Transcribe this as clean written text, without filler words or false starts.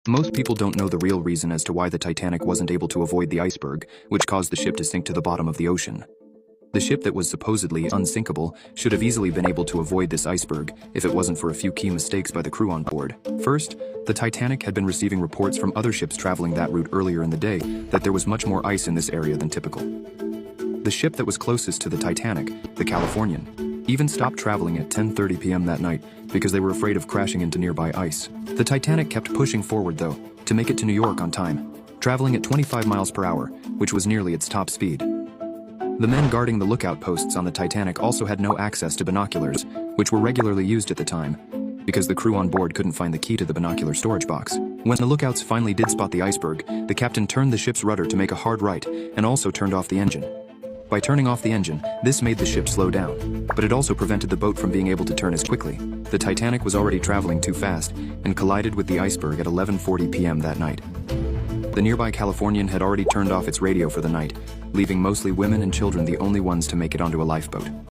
Most people don't know the real reason as to why the Titanic wasn't able to avoid the iceberg, which caused the ship to sink to the bottom of the ocean. The ship that was supposedly unsinkable should have easily been able to avoid this iceberg if it wasn't for a few key mistakes by the crew on board. First, the Titanic had been receiving reports from other ships traveling that route earlier in the day that there was much more ice in this area than typical. The ship that was closest to the Titanic, the Californian, even stopped traveling at 10:30 p.m. that night because they were afraid of crashing into nearby ice. The Titanic kept pushing forward though, to make it to New York on time, traveling at 25 miles per hour, which was nearly its top speed. The men guarding the lookout posts on the Titanic also had no access to binoculars, which were regularly used at the time, because the crew on board couldn't find the key to the binocular storage box. When the lookouts finally did spot the iceberg, the captain turned the ship's rudder to make a hard right, and also turned off the engine. By turning off the engine, this made the ship slow down, but it also prevented the boat from being able to turn as quickly. The Titanic was already traveling too fast, and collided with the iceberg at 11:40 p.m. that night. The nearby Californian had already turned off its radio for the night, leaving mostly women and children the only ones to make it onto a lifeboat.